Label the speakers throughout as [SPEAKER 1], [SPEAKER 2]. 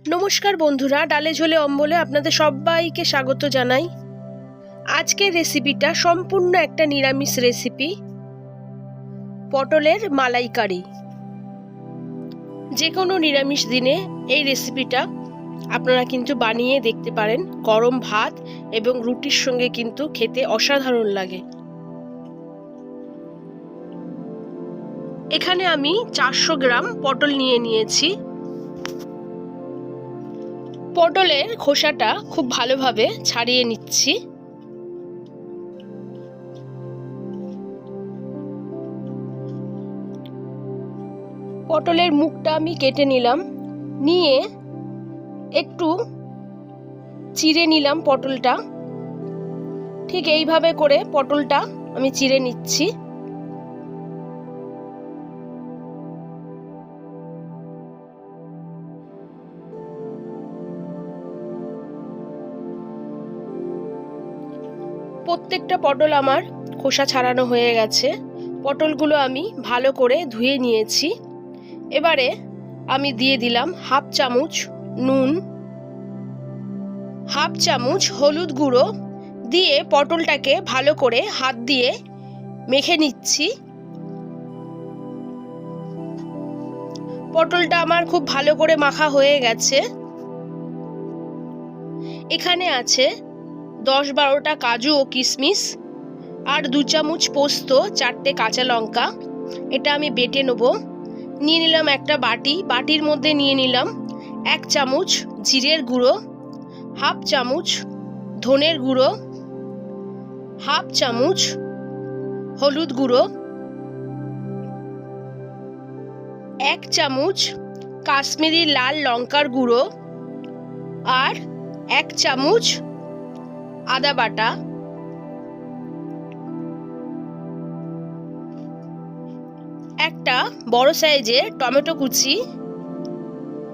[SPEAKER 1] নমস্কার বন্ধুরা, ডালে ঝোলে অম্বলে আপনাদের সবাইকে স্বাগত জানাই। আজকের রেসিপিটা সম্পূর্ণ একটা নিরামিষ রেসিপি, পটলের মালাইকারি। যে কোনো নিরামিষ দিনে এই রেসিপিটা আপনারা কিন্তু বানিয়ে দেখতে পারেন। গরম ভাত এবং রুটির সঙ্গে কিন্তু খেতে অসাধারণ লাগে। এখানে আমি 400 গ্রাম পটল নিয়ে নিয়েছি। পটলের খোসাটা খুব ভালোভাবে ছাড়িয়ে নিচ্ছি। পটলের মুখটা আমি কেটে নিলাম, নিয়ে একটু চিড়ে নিলাম পটলটা। ঠিক এইভাবে করে পটলটা আমি চিড়ে নিচ্ছি। প্রত্যেকটা পটল আমার খোসা ছাড়ানো হয়ে গেছে। পটলগুলো আমি ভালো করে ধুয়ে নিয়েছি। এবারে আমি দিয়ে দিলাম হাফ চামচ নুন, হাফ চামচ হলুদ গুঁড়ো দিয়ে পটলটাকে ভালো করে হাত দিয়ে মেখে নিচ্ছি। পটলটা আমার খুব ভালো করে মাখা হয়ে গেছে। এখানে আছে 10-12টা কাজু ও কিশমিশ, আর 2 চামচ পোস্ত, 4টে কাঁচা লঙ্কা। এটা আমি বেটে নেব। নিয়ে নিলাম একটা বাটির মধ্যে নিয়ে নিলাম 1 চামচ জিরের গুঁড়ো, হাফ চামচ ধনের গুঁড়ো, হাফ চামচ হলুদ গুঁড়ো, 1 চামচ কাশ্মীরি লাল লঙ্কার গুঁড়ো, আর 1 চামচ আদা বাটা। একটা বড় সাইজের টমেটো কুচি,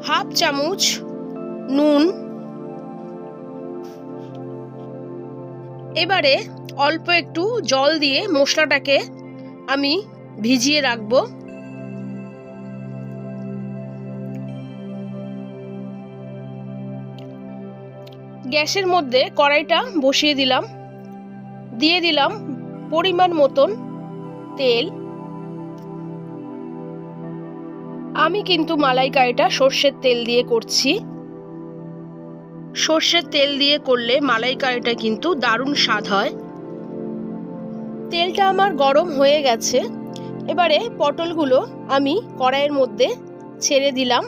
[SPEAKER 1] হাফ চামচ নুন। এবারে অল্প একটু জল দিয়ে মশলাটাকে আমি ভিজিয়ে রাখবো। গ্যাসের মধ্যে কড়াইটা বসিয়ে দিলাম, দিয়ে দিলাম পরিমাণ মতন তেল। আমি কিন্তু মালাইকারিটা সর্ষের তেল দিয়ে করছি। সর্ষের তেল দিয়ে করলে মালাইকারিটা কিন্তু দারুণ স্বাদ হয়। তেলটা আমার গরম হয়ে গেছে। এবারে পটলগুলো আমি কড়াইয়ের মধ্যে ছেড়ে দিলাম,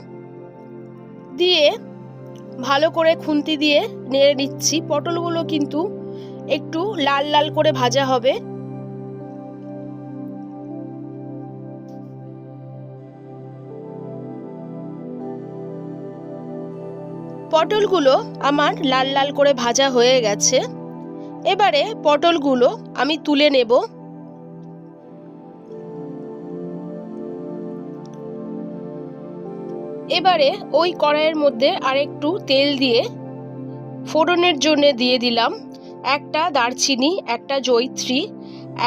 [SPEAKER 1] দিয়ে ভালো করে খুন্তি দিয়ে নেড়ে নিচ্ছি। পটলগুলো কিন্তু একটু লাল লাল করে ভাজা হবে। পটলগুলো আমার লাল লাল করে ভাজা হয়ে গেছে। এবারে পটলগুলো আমি তুলে নেব। এবারে ওই কড়াইয়ের মধ্যে আরেকটু তেল দিয়ে ফোড়নের জন্য দিয়ে দিলাম একটা দারচিনি, একটা জয়িত্রী,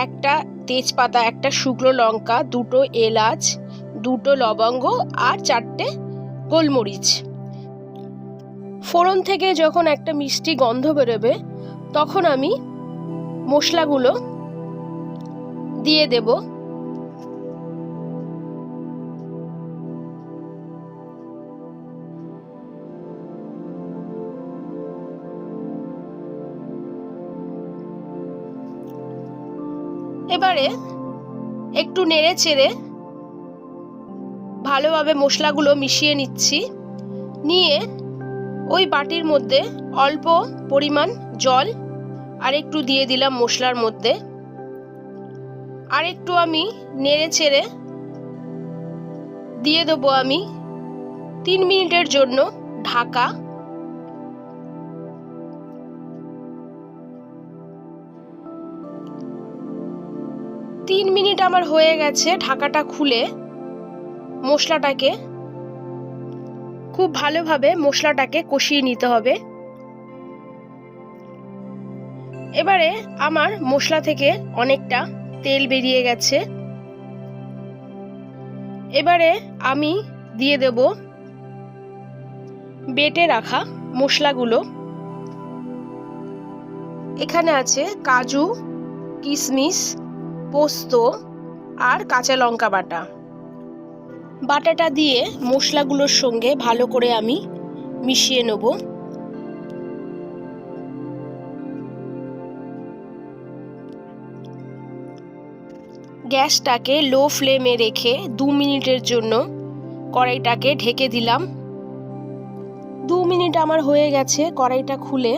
[SPEAKER 1] একটা তেজপাতা, একটা শুকনো লঙ্কা, 2টো এলাচ, 2টো লবঙ্গ, আর 4টে গোলমরিচ। ফোড়ন থেকে যখন একটা মিষ্টি গন্ধ বেরোবে তখন আমি মশলাগুলো দিয়ে দেব। এবারে একটু নেড়ে চেড়ে ভালোভাবে মশলাগুলো মিশিয়ে নিচ্ছি। নিয়ে ওই বাটির মধ্যে অল্প পরিমাণ জল আর একটু দিয়ে দিলাম মশলার মধ্যে। আর একটু আমি নেড়ে চেড়ে দিয়ে দেবো আমি 3 মিনিটের জন্য ঢাকা। তিন মিনিট আমার হয়ে গেছে। ঢাকাটা খুলে মশলাটাকে খুব ভালোভাবে কষিয়ে নিতে হবে। এবারে আমার মশলা থেকে অনেকটা তেল বেরিয়ে গেছে। এবারে আমি দিয়ে দেব বেটে রাখা মশলাগুলো। এখানে আছে কাজু, কিশমিশ, পোস্ত আর কাঁচা লঙ্কা বাটা। বাটাটা দিয়ে মশলাগুলোর সঙ্গে ভালো করে আমি মিশিয়ে নেব। গ্যাসটাকে লো ফ্লেমে রেখে 2 মিনিটের জন্য কড়াইটাকে ঢেকে দিলাম। 2 মিনিট আমার হয়ে গেছে। কড়াইটা খুলে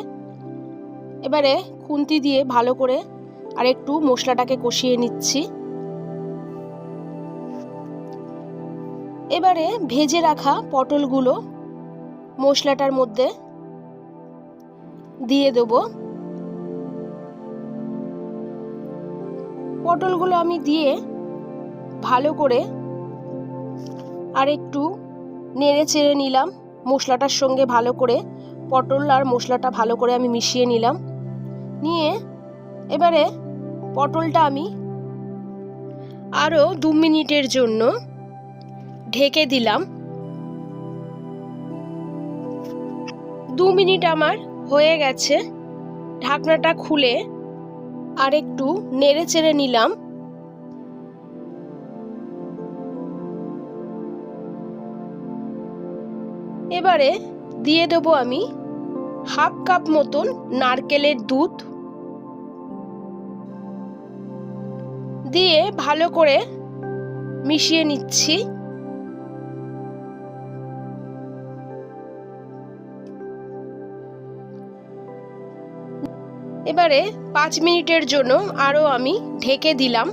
[SPEAKER 1] এবারে খুন্তি দিয়ে ভালো করে আর একটু মশলাটাকে কষিয়ে নিচ্ছি। এবারে ভেজে রাখা পটলগুলো মশলাটার মধ্যে দিয়ে দেব। পটলগুলো আমি দিয়ে ভালো করে আর একটু নেড়ে চেড়ে নিলাম। মশলাটার সঙ্গে ভালো করে পটল আর মশলাটা ভালো করে আমি মিশিয়ে নিলাম। নিয়ে এবারে পটলটা আমি আরও 2 মিনিটের জন্য ঢেকে দিলাম। 2 মিনিট আমার হয়ে গেছে। ঢাকনাটা খুলে আর একটু নেড়ে চেড়ে নিলাম। এবারে দিয়ে দেবো আমি 1/2 কাপ মতন নারকেলের দুধ। দিয়ে ভালো করে মিশিয়ে নিচ্ছি। এবারে 5 মিনিটের জন্য আরও আমি ঢেকে দিলাম।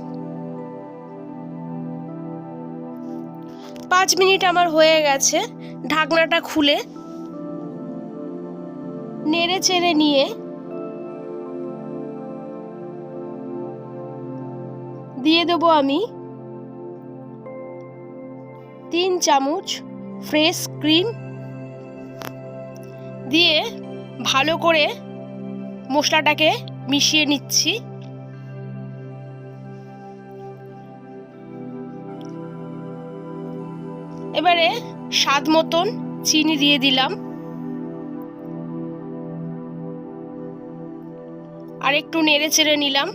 [SPEAKER 1] 5 মিনিট আমার হয়ে গেছে। ঢাকনাটা খুলে নেড়ে চেড়ে নিয়ে দিয়ে দেবো আমি 3 চামচ ফ্রেশ ক্রিম। দিয়ে ভালো করে মশলাটাকে মিশিয়ে নিচ্ছি। এবারে স্বাদ মতন চিনি দিয়ে দিলাম। আর একটু নেড়ে চেড়ে নিলাম।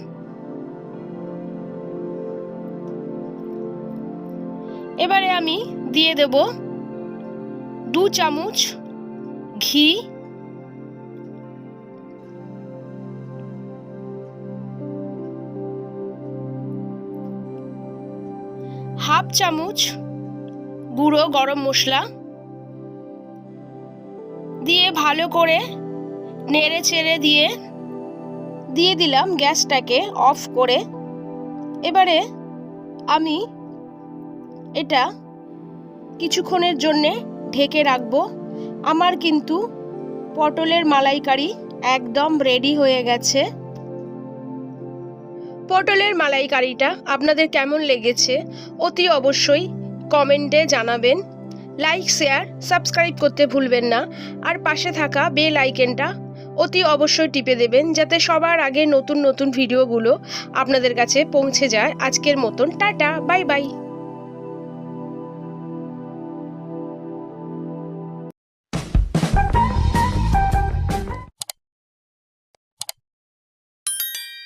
[SPEAKER 1] এবারে আমি দিয়ে দেব 2 চামচ ঘি। হাফ চামচ গুঁড়ো গরম মশলা দিয়ে ভালো করে নেড়ে চেড়ে দিয়ে দিলাম গ্যাসটাকে অফ করে। এবারে আমি এটা কিছুক্ষণের জন্যে ঢেকে রাখবো। আমার কিন্তু পটলের মালাইকারি একদম রেডি হয়ে গেছে। পটলের মালাইকারিটা আপনাদের কেমন লেগেছে অতি অবশ্যই কমেন্টে জানাবেন। লাইক, শেয়ার, সাবস্ক্রাইব করতে ভুলবেন না। আর পাশে থাকা বেল আইকনটা অতি অবশ্যই টিপে দেবেন যাতে সবার আগে নতুন নতুন ভিডিওগুলো আপনাদের কাছে পৌঁছে যায়। আজকের মতন টাটা, বাই বাই।